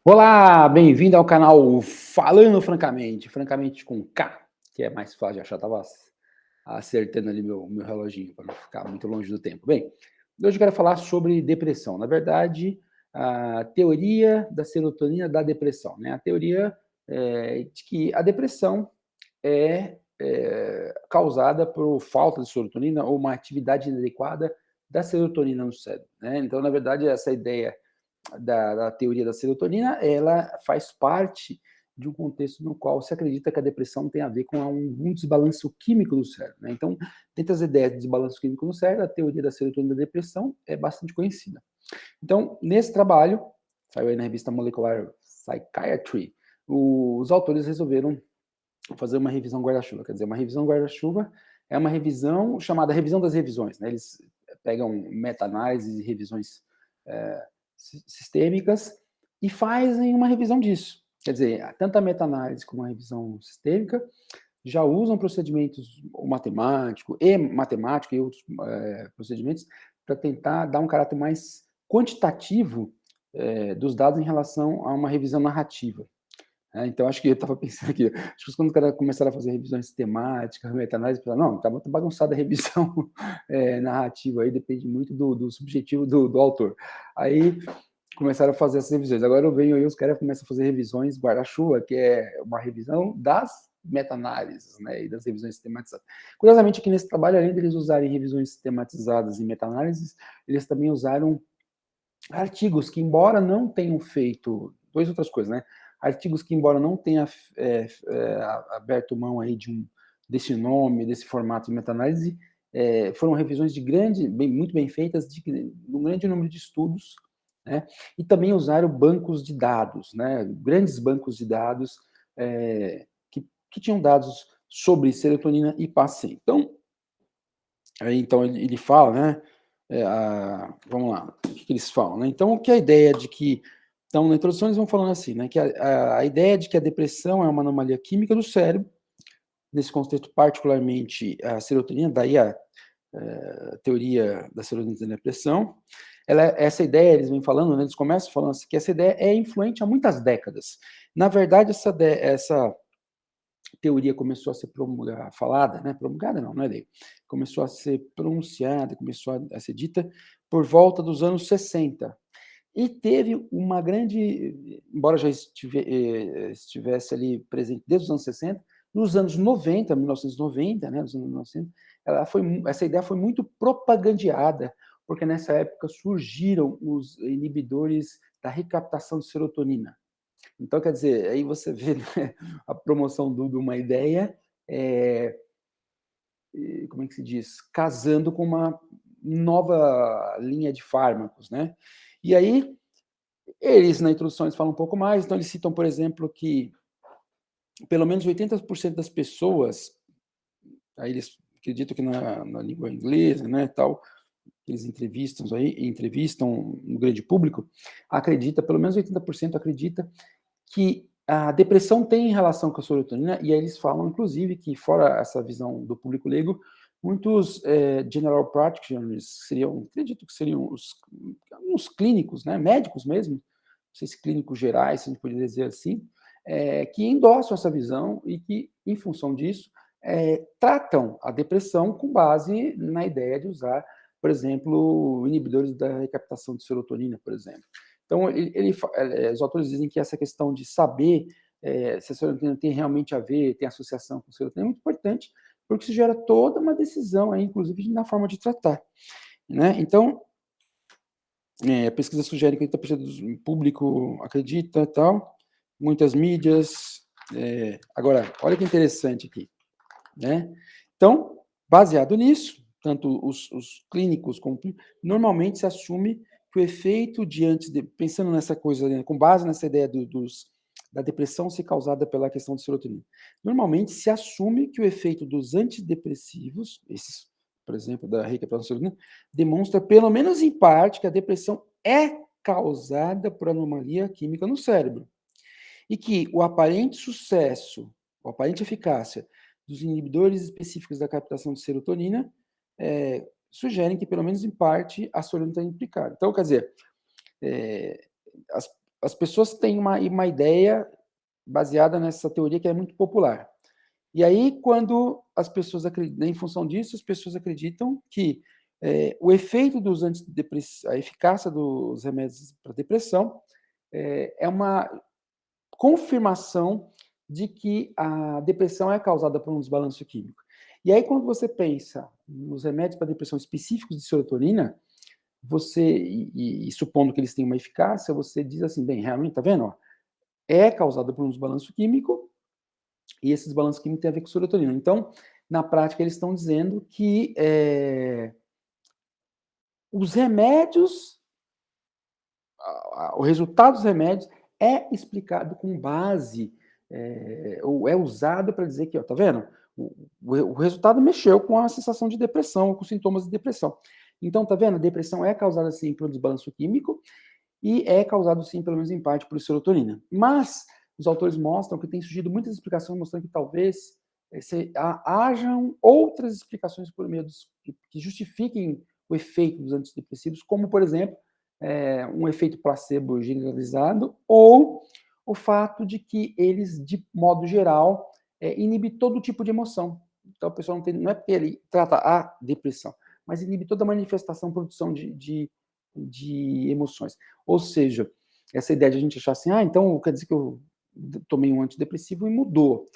Olá, bem-vindo ao canal Falando Francamente, francamente com K, que é mais fácil de achar, estava acertando ali meu reloginho para não ficar muito longe do tempo. Bem, hoje eu quero falar sobre depressão. Na verdade, a teoria da serotonina da depressão, né? A teoria de que a depressão é causada por falta de serotonina ou uma atividade inadequada da serotonina no cérebro, né? Então, na verdade, essa ideia da teoria da serotonina, ela faz parte de um contexto no qual se acredita que a depressão tem a ver com um desbalanço químico do cérebro, né? Então, dentre as ideias de desbalanço químico no cérebro, a teoria da serotonina da depressão é bastante conhecida. Então, nesse trabalho, saiu aí na revista Molecular Psychiatry, os autores resolveram fazer uma revisão guarda-chuva. Quer dizer, uma revisão guarda-chuva é uma revisão chamada revisão das revisões, né? Eles pegam meta-análises e revisões é, sistêmicas e fazem uma revisão disso. Quer dizer, tanto a meta-análise como a revisão sistêmica já usam procedimentos matemático e outros procedimentos para tentar dar um caráter mais quantitativo dos dados em relação a uma revisão narrativa. Então, acho que eu estava pensando aqui, acho que quando o cara começaram a fazer revisões sistemáticas, meta-análise, não, está muito bagunçada a revisão narrativa, aí depende muito do subjetivo do autor. Aí começaram a fazer essas revisões. Agora eu venho aí, os caras começam a fazer revisões guarda-chuva, que é uma revisão das meta-análises, né, e das revisões sistematizadas. Curiosamente, aqui nesse trabalho, além de eles usarem revisões sistematizadas e meta-análises, eles também usaram artigos que, embora não tenham feito, duas outras coisas, né? Artigos que, embora não tenha aberto mão aí desse nome, desse formato de meta-análise, foram revisões muito bem feitas, de um grande número de estudos, né? E também usaram bancos de dados, né? Grandes bancos de dados que tinham dados sobre serotonina e PACEM. Então ele fala, né? Vamos lá, o que eles falam, né? Então, o que é a ideia de que. Então, na introdução, eles vão falando assim, né? Que a ideia de que a depressão é uma anomalia química do cérebro, nesse contexto, particularmente a serotonina, daí a teoria da serotonina da depressão. Essa ideia, eles vêm falando, né? Eles começam falando assim, que essa ideia é influente há muitas décadas. Na verdade, essa teoria começou a ser falada, né? Promulgada não é lei. Começou a ser pronunciada, começou a ser dita por volta dos anos 60. E teve uma grande, embora já estivesse ali presente desde os anos 60, nos anos 90, 1990, né, nos anos 90, essa ideia foi muito propagandeada, porque nessa época surgiram os inibidores da recaptação de serotonina. Então, quer dizer, aí você vê, né, a promoção de uma ideia, é, como é que se diz? Casando com uma nova linha de fármacos, né? E aí, eles, na introdução, eles falam um pouco mais, então eles citam, por exemplo, que pelo menos 80% das pessoas, aí eles acreditam que na língua inglesa, né, tal, eles entrevistam um grande público, pelo menos 80% acredita que a depressão tem relação com a serotonina, e aí eles falam, inclusive, que fora essa visão do público leigo, muitos general practitioners acredito que seriam uns clínicos, né, médicos mesmo, não sei se clínicos gerais, se a gente poderia dizer assim, que endossam essa visão e que, em função disso, tratam a depressão com base na ideia de usar, por exemplo, inibidores da recaptação de serotonina, por exemplo. Então, os autores dizem que essa questão de saber se a serotonina tem realmente a ver, tem associação com serotonina, é muito importante, porque isso gera toda uma decisão, aí, inclusive, na forma de tratar. Né? Então, a pesquisa sugere que 80% do público acredita tal, muitas mídias. Agora, olha que interessante aqui. Né? Então, baseado nisso, tanto os clínicos como normalmente se assume que o efeito pensando nessa coisa, né, com base nessa ideia da depressão ser causada pela questão de serotonina, normalmente se assume que o efeito dos antidepressivos, esses, por exemplo, da recaptação de serotonina, demonstra, pelo menos em parte, que a depressão é causada por anomalia química no cérebro. E que o aparente sucesso, a aparente eficácia dos inibidores específicos da captação de serotonina sugerem que, pelo menos em parte, a serotonina está implicada. Então, quer dizer, as pessoas têm uma ideia baseada nessa teoria que é muito popular. E aí, quando as pessoas acreditam, em função disso, as pessoas acreditam que o efeito dos antidepressivos, a eficácia dos remédios para depressão, é uma confirmação de que a depressão é causada por um desbalanço químico. E aí, quando você pensa nos remédios para depressão específicos de serotonina, supondo que eles têm uma eficácia, você diz assim, bem, realmente, tá vendo? Ó, é causada por um desbalanço químico, e esse desbalanço químico tem a ver com serotonina. Então, na prática, eles estão dizendo que os remédios, o resultado dos remédios é explicado com base, ou é usado para dizer que, ó, tá vendo? O resultado mexeu com a sensação de depressão, com sintomas de depressão. Então, tá vendo? A depressão é causada, sim, por desbalanço químico e é causado, sim, pelo menos em parte, por serotonina. Mas os autores mostram que tem surgido muitas explicações mostrando que talvez hajam outras explicações por meio que justifiquem o efeito dos antidepressivos, como, por exemplo, um efeito placebo generalizado ou o fato de que eles, de modo geral, inibem todo tipo de emoção. Então, a pessoa não é porque ele trata a depressão, mas inibe toda a manifestação, produção de emoções. Ou seja, essa ideia de a gente achar assim, então quer dizer que eu tomei um antidepressivo e mudou.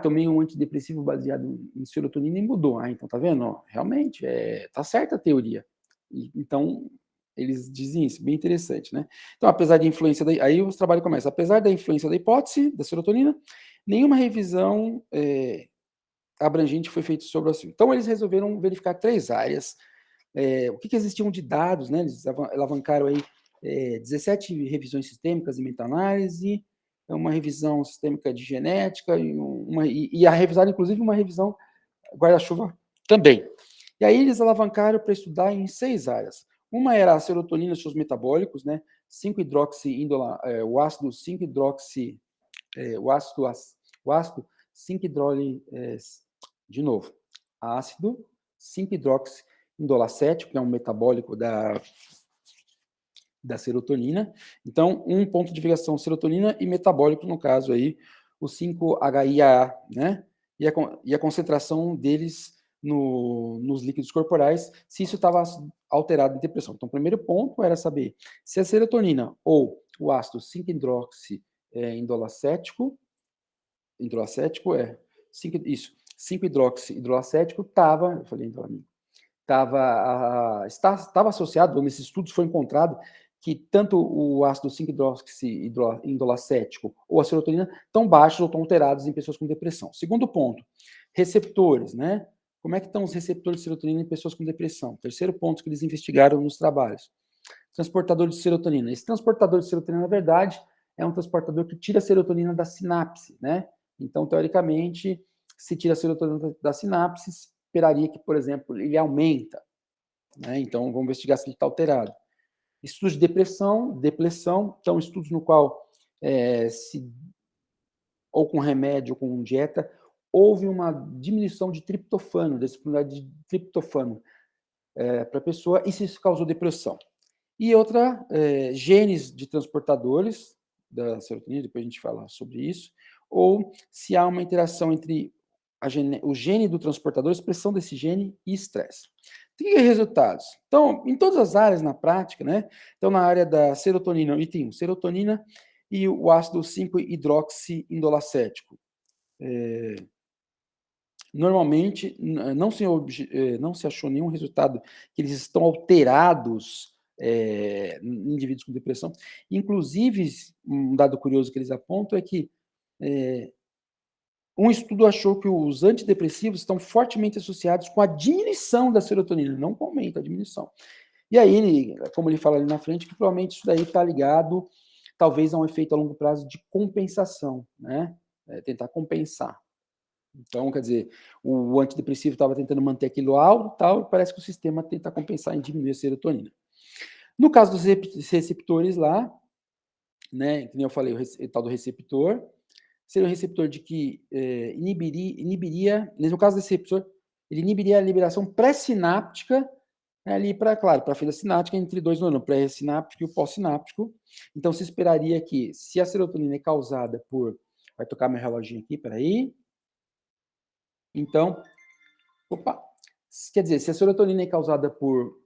Tomei um antidepressivo baseado em serotonina e mudou. Então tá vendo? Realmente, tá certa a teoria. Então, eles dizem isso, bem interessante, né? Então, apesar da influência, aí os trabalhos começam, apesar da influência da hipótese, da serotonina, nenhuma revisão abrangente foi feita sobre o assunto. Então, eles resolveram verificar 3 áreas, o que existiam de dados, né? Eles alavancaram aí 17 revisões sistêmicas e meta-análise, uma revisão sistêmica de genética e a revisaram, inclusive, uma revisão guarda-chuva também. E aí eles alavancaram para estudar em 6 áreas. Uma era a serotonina e seus metabólicos, né? 5-hidroxi-indola, o ácido 5-hidroxi, o ácido 5-hidroli, de novo, ácido 5-hidroxi-indolacético, que é um metabólico da serotonina. Então, um ponto de ligação serotonina e metabólico, no caso aí, o 5-HIAA, né? E a concentração deles nos líquidos corporais, se isso estava alterado em depressão. Então, o primeiro ponto era saber se a serotonina ou o ácido 5-hidroxi-indolacético, isso, 5-hidroxi-hidrolacético estava, eu falei estava associado, nesses estudos foi encontrado que tanto o ácido 5-hidroxi-indolacético ou a serotonina estão baixos ou estão alterados em pessoas com depressão. Segundo ponto, receptores, né? Como é que estão os receptores de serotonina em pessoas com depressão? Terceiro ponto que eles investigaram nos trabalhos. Transportador de serotonina. Esse transportador de serotonina, na verdade, é um transportador que tira a serotonina da sinapse, né? Então, teoricamente, se tira a serotonina da sinapse, esperaria que, por exemplo, ele aumenta, né? Então, vamos investigar se ele está alterado. Estudos de depressão, então estudos no qual, ou com remédio ou com dieta, houve uma diminuição de triptofano, da disponibilidade de triptofano para a pessoa, e se isso causou depressão. E outra, genes de transportadores da serotonina, depois a gente fala sobre isso, ou se há uma interação entre o gene do transportador, a expressão desse gene e estresse. Tem resultados. Então, em todas as áreas na prática, né? Então, na área da serotonina, item 1, serotonina e o ácido 5-hidroxi-indolacético. Normalmente, não se achou nenhum resultado que eles estão alterados em indivíduos com depressão. Inclusive, um dado curioso que eles apontam é que um estudo achou que os antidepressivos estão fortemente associados com a diminuição da serotonina, não com o aumento, a diminuição. E aí, como ele fala ali na frente, que provavelmente isso daí está ligado, talvez, a um efeito a longo prazo de compensação, né? Tentar compensar. Então, quer dizer, o antidepressivo estava tentando manter aquilo alto, tal, e parece que o sistema tenta compensar em diminuir a serotonina. No caso dos receptores lá, né, que nem eu falei, o tal do receptor, seria um receptor de que inibiria, no caso desse receptor, ele inibiria a liberação pré-sináptica ali para, claro, para a fenda sináptica entre dois neurônios, o pré-sináptico e o pós-sináptico. Então, se esperaria que, se a serotonina é causada por... Vai tocar meu reloginho aqui, peraí. Então, opa, quer dizer, se a serotonina é causada por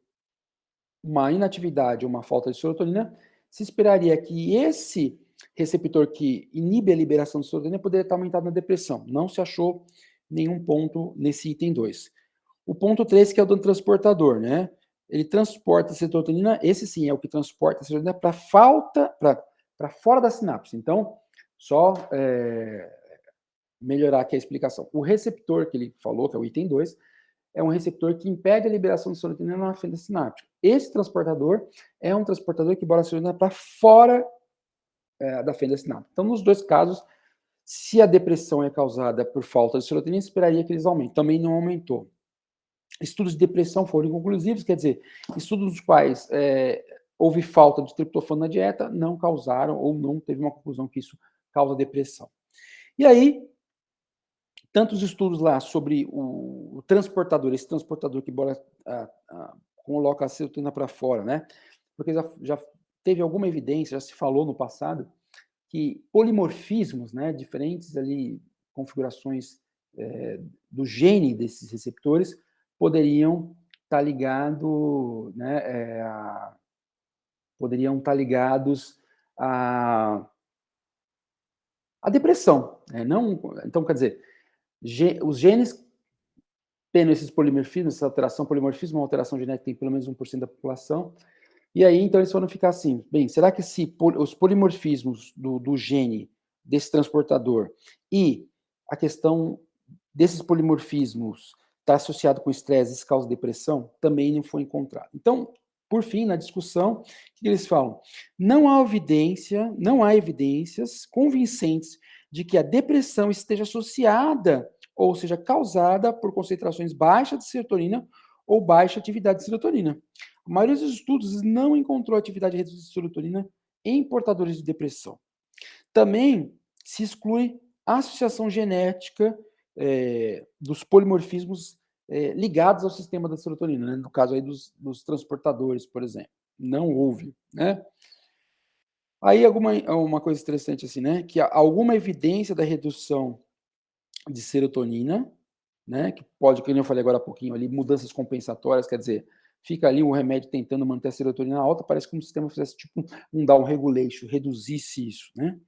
uma inatividade ou uma falta de serotonina, se esperaria que esse receptor que inibe a liberação de serotonina poderia estar aumentado na depressão. Não se achou nenhum ponto nesse item 2. O ponto 3, que é o do transportador, né? Ele transporta a serotonina, esse sim é o que transporta a serotonina para fora da sinapse. Então, só melhorar aqui a explicação. O receptor que ele falou, que é o item 2, é um receptor que impede a liberação de serotonina na fenda sináptica. Esse transportador é um transportador que bota a serotonina para fora da fenda sináptica. Então, nos dois casos, se a depressão é causada por falta de serotonina, esperaria que eles aumentem. Também não aumentou. Estudos de depressão foram inconclusivos, quer dizer, estudos dos quais houve falta de triptofano na dieta, não causaram, ou não teve uma conclusão que isso causa depressão. E aí, tantos estudos lá sobre o transportador, esse transportador que coloca a serotonina para fora, né? Porque já teve alguma evidência, já se falou no passado, que polimorfismos, né, diferentes ali configurações do gene desses receptores poderiam estar ligados, né, ligados à depressão. Não, então, quer dizer, os genes tendo esses polimorfismos, essa alteração, polimorfismo é uma alteração genética que tem pelo menos 1% da população, e aí, então, eles foram ficar assim, bem, será que os polimorfismos do gene desse transportador e a questão desses polimorfismos está associado com estresse, isso causa depressão? Também não foi encontrado. Então, por fim, na discussão, o que eles falam? Não há evidências convincentes de que a depressão esteja associada ou seja causada por concentrações baixas de serotonina ou baixa atividade de serotonina. A maioria dos estudos não encontrou atividade reduzida de serotonina em portadores de depressão. Também se exclui a associação genética dos polimorfismos ligados ao sistema da serotonina, né? No caso aí dos transportadores, por exemplo. Não houve, né? Aí uma coisa interessante assim, né? Que há alguma evidência da redução de serotonina, né? Que pode, como eu falei agora há pouquinho ali, mudanças compensatórias, quer dizer, fica ali o remédio tentando manter a serotonina alta, parece como se o sistema fizesse tipo um down regulation, reduzisse isso, né?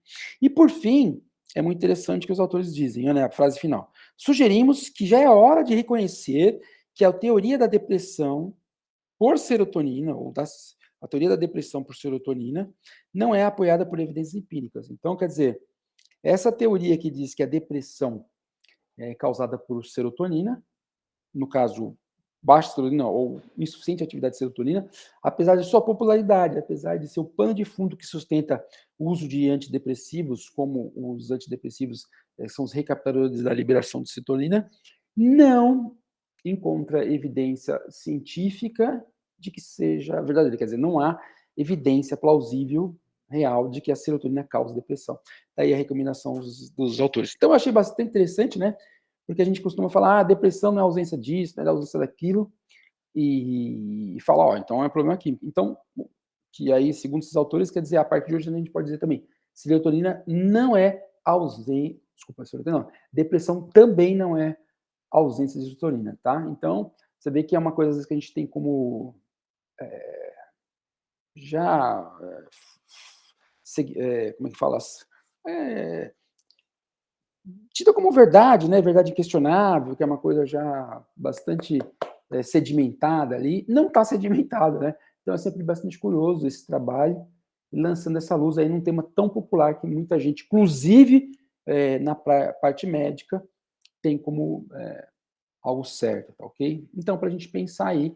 E por fim, é muito interessante que os autores dizem, né, a frase final. Sugerimos que já é hora de reconhecer que a teoria da depressão por serotonina, ou a teoria da depressão por serotonina, não é apoiada por evidências empíricas. Então, quer dizer, essa teoria que diz que a depressão é causada por serotonina, no caso, baixa serotonina ou insuficiente atividade de serotonina, apesar de sua popularidade, apesar de ser o pano de fundo que sustenta o uso de antidepressivos, como os antidepressivos são os recaptadores da liberação de serotonina, não encontra evidência científica de que seja verdadeira. Quer dizer, não há evidência plausível, real, de que a serotonina causa depressão. Daí a recomendação dos autores. Então, eu achei bastante interessante, né? Porque a gente costuma falar, depressão não é ausência disso, não é ausência daquilo, e falar, ó, então é um problema químico. Então, que aí, segundo esses autores, quer dizer, a partir de hoje a gente pode dizer também, serotonina não é ausência, desculpa, serotonina não, depressão também não é ausência de serotonina, tá? Então, você vê que é uma coisa às vezes que a gente tem como como é que fala? Tida como verdade, né? Verdade inquestionável, que é uma coisa já bastante sedimentada ali. Não está sedimentada, né? Então é sempre bastante curioso esse trabalho, lançando essa luz aí num tema tão popular que muita gente, inclusive na parte médica, tem como algo certo, tá ok? Então, para a gente pensar aí,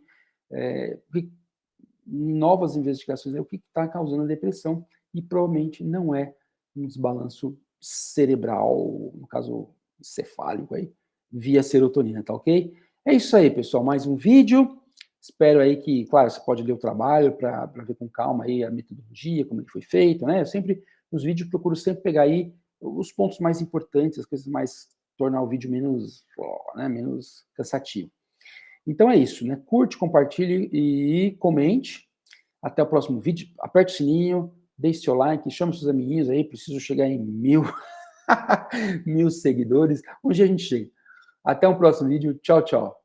novas investigações, o que está causando a depressão, e provavelmente não é um desbalanço cerebral, no caso cefálico aí, via serotonina, tá ok? É isso aí, pessoal, mais um vídeo. Espero aí que, claro, você pode ler o trabalho para ver com calma aí a metodologia, como ele foi feito, né? Eu sempre, nos vídeos, procuro sempre pegar aí os pontos mais importantes, as coisas mais, tornar o vídeo menos, né, menos cansativo. Então é isso, né? Curte, compartilhe e comente. Até o próximo vídeo. Aperte o sininho, deixe seu like, chame seus amiguinhos aí. Preciso chegar em 1000, 1000 seguidores. Um dia a gente chega. Até o próximo vídeo. Tchau, tchau.